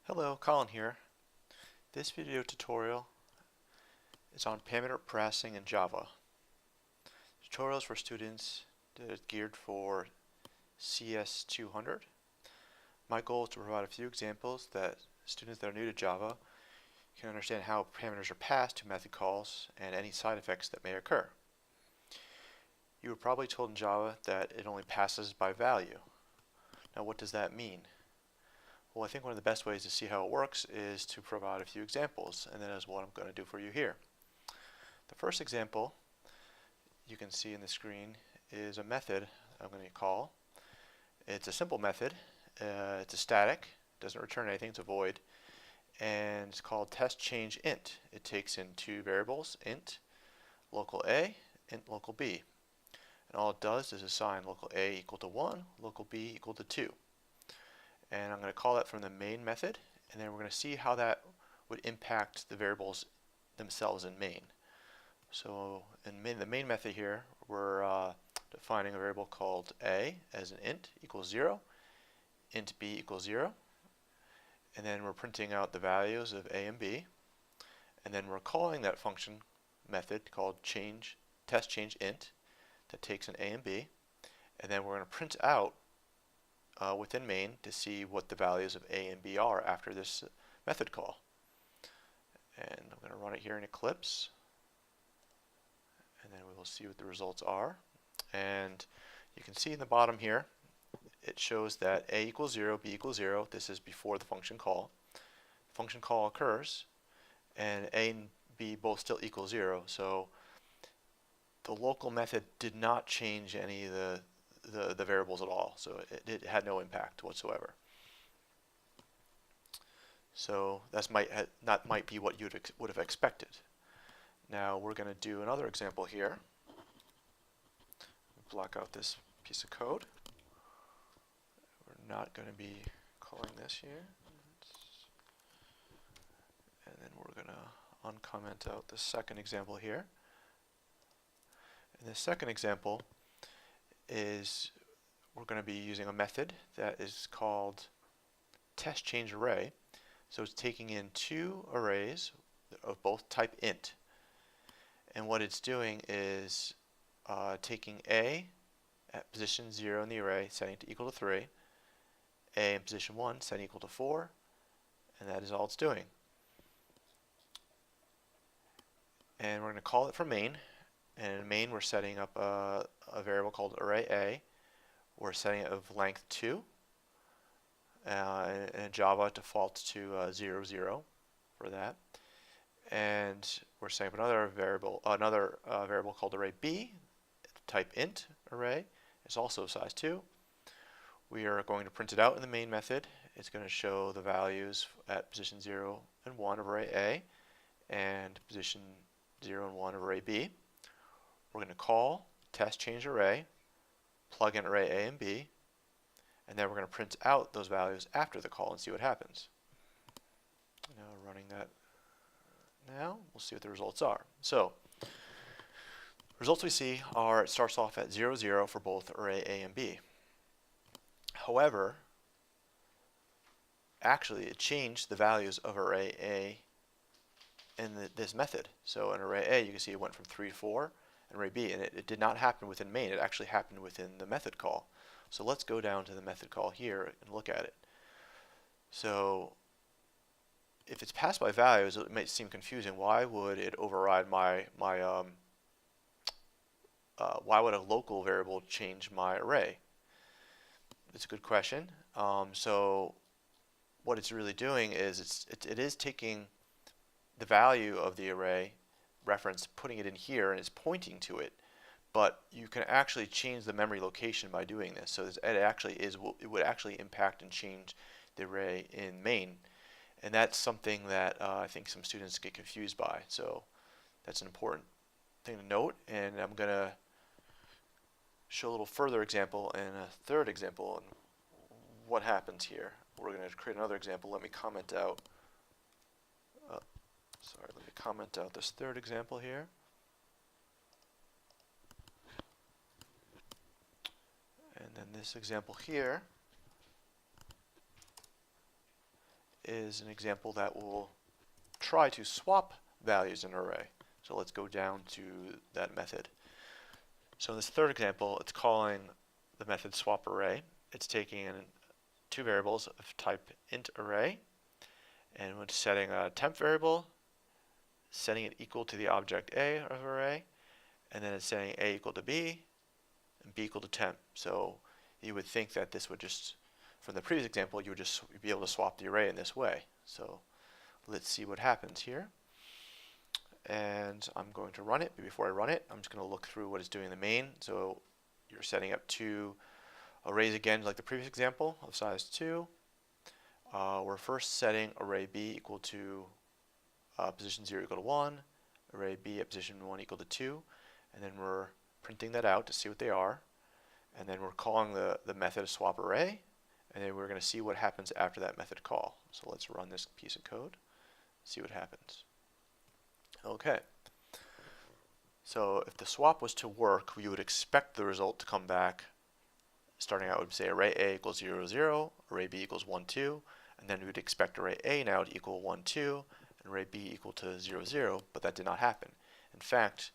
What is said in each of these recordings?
Hello, Colin here. This video tutorial is on parameter parsing in Java. Tutorials for students that are geared for CS200. My goal is to provide a few examples that students that are new to Java can understand how parameters are passed to method calls and any side effects that may occur. You were probably told in Java that it only passes by value. Now, what does that mean? Well, I think one of the best ways to see how it works is to provide a few examples, and that is what I'm going to do for you here. The first example you can see in the screen is a method I'm going to call. It's a simple method. It's a static, doesn't return anything, it's a void, and it's called testChangeInt. It takes in two variables, int local A, int local B. And all it does is assign local A equal to 1, local B equal to 2. And I'm going to call that from the main method, and then we're going to see how that would impact the variables themselves in main. So in the main method here, we're defining a variable called a as an int equals 0, int b equals 0, and then we're printing out the values of a and b, and then we're calling that function method called testChangeInt that takes an a and b, and then we're going to print out within main to see what the values of a and b are after this method call. And I'm going to run it here in Eclipse, and then we will see what the results are. And you can see in the bottom here it shows that a equals 0, b equals 0. This is before the function call. Function call occurs, and a and b both still equal 0. So the local method did not change any of the variables at all, so it had no impact whatsoever. So that might be what you would have expected. Now we're going to do another example here. Block out this piece of code. We're not going to be calling this here. And then we're going to uncomment out the second example here. And the second example is we're going to be using a method that is called testChangeArray. So it's taking in two arrays of both type int, and what it's doing is taking a at position 0 in the array, setting it to equal to 3, a in position 1, setting equal to 4, and that is all it's doing. And we're going to call it from main. And in main, we're setting up a variable called array A. We're setting it of length 2. In Java, it defaults to 0, 0 for that. And we're setting up another variable called array B, type int array. It's also size 2. We are going to print it out in the main method. It's going to show the values at position 0 and 1 of array A and position 0 and 1 of array B. We're going to call testChangeArray, plug in array A and B, and then we're going to print out those values after the call and see what happens. Now running that now, we'll see what the results are. So, results we see are it starts off at 0, 0 for both array A and B. However, actually it changed the values of array A in this method. So in array A, you can see it went from 3 to 4, and array B, and it did not happen within main, it actually happened within the method call. So let's go down to the method call here and look at it. So if it's passed by values, it might seem confusing. Why would it override why would a local variable change my array? It's a good question. So what it's really doing is it is taking the value of the array reference, putting it in here, and it's pointing to it, but you can actually change the memory location by doing this. So it would actually impact and change the array in main, and that's something that I think some students get confused by. So that's an important thing to note, and I'm going to show a little further example and a third example and what happens here. We're going to create another example. Let me comment out this third example here. And then this example here is an example that will try to swap values in an array. So let's go down to that method. So in this third example, it's calling the method swap array. It's taking in two variables of type int array, and when setting a temp variable, setting it equal to the object A of array, and then it's setting A equal to B and B equal to temp. So you would think that this would just, from the previous example, you would just be able to swap the array in this way. So let's see what happens here. And I'm going to run it, but before I run it, I'm just going to look through what it's doing in the main. So you're setting up two arrays again, like the previous example, of size 2. We're first setting array B equal to position 0 equal to 1, array B at position 1 equal to 2, and then we're printing that out to see what they are, and then we're calling the method swap array, and then we're going to see what happens after that method call. So let's run this piece of code, see what happens. Okay, so if the swap was to work, we would expect the result to come back starting out with, say, array A equals 0, 0, array B equals 1, 2, and then we would expect array A now to equal 1, 2, and array B equal to 0, 0, but that did not happen. In fact,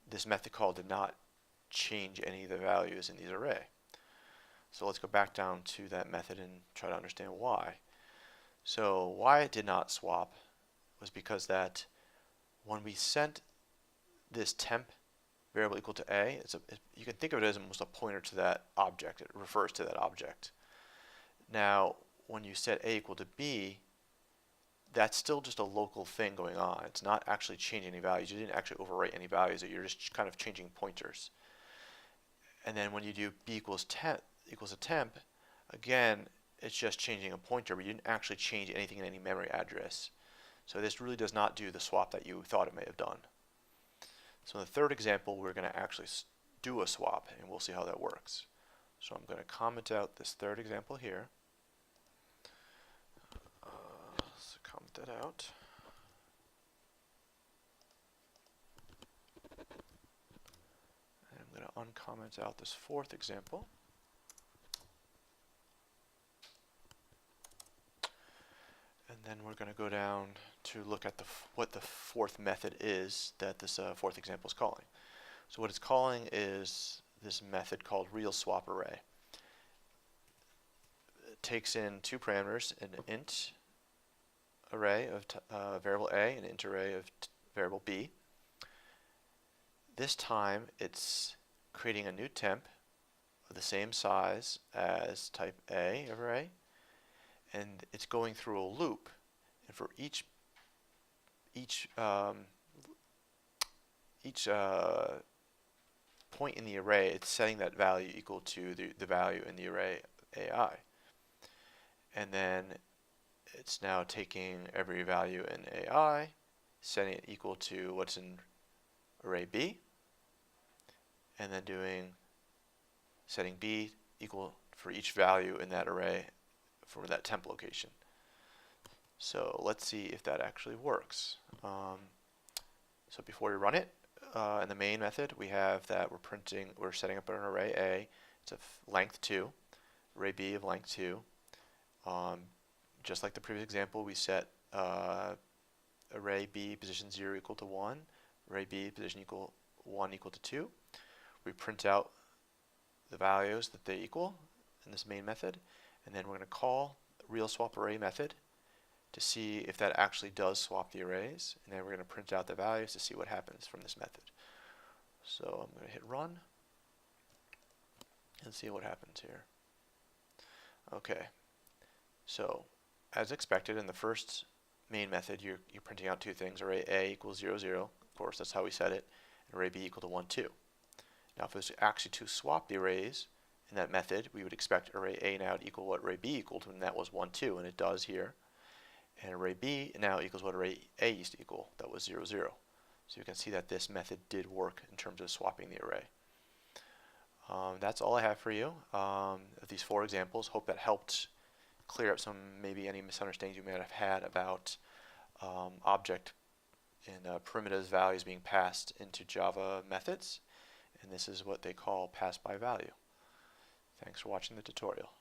this method call did not change any of the values in these array. So let's go back down to that method and try to understand why. So why it did not swap was because that when we sent this temp variable equal to A, you can think of it as almost a pointer to that object. It refers to that object. Now, when you set A equal to B, that's still just a local thing going on. It's not actually changing any values. You didn't actually overwrite any values. You're just kind of changing pointers. And then when you do B equals a temp, again, it's just changing a pointer, but you didn't actually change anything in any memory address. So this really does not do the swap that you thought it may have done. So in the third example, we're going to actually do a swap, and we'll see how that works. So I'm going to comment out this third example here. Let's comment that out. And I'm going to uncomment out this fourth example. And then we're going to go down to look at what the fourth method is that this fourth example is calling. So what it's calling is this method called real swap array. It takes in two parameters, an int array of variable A and an int array of variable B. This time it's creating a new temp of the same size as type A of array, and it's going through a loop, and for each point in the array, it's setting that value equal to the value in the array AI. And then it's now taking every value in AI, setting it equal to what's in array B, and then setting B equal for each value in that array for that temp location. So let's see if that actually works. So before we run it, in the main method, we have that we're setting up an array A. It's of length 2, array B of length 2. Just like the previous example, we set array B position 0 equal to 1, array B position 1 equal to 2. We print out the values that they equal in this main method, and then we're going to call real swap array method to see if that actually does swap the arrays, and then we're going to print out the values to see what happens from this method. So I'm going to hit run and see what happens here. Okay, so as expected in the first main method, you're printing out two things, array A equals 0, 0, of course that's how we set it, and array B equal to 1, 2. Now if it was actually to swap the arrays in that method, we would expect array A now to equal what array B equaled, and that was 1, 2, and it does here. And array B now equals what array A used to equal, that was 0, 0. So you can see that this method did work in terms of swapping the array. That's all I have for you of these 4 examples. Hope that helped clear up maybe any misunderstandings you may have had about object and primitives values being passed into Java methods. And this is what they call pass by value. Thanks for watching the tutorial.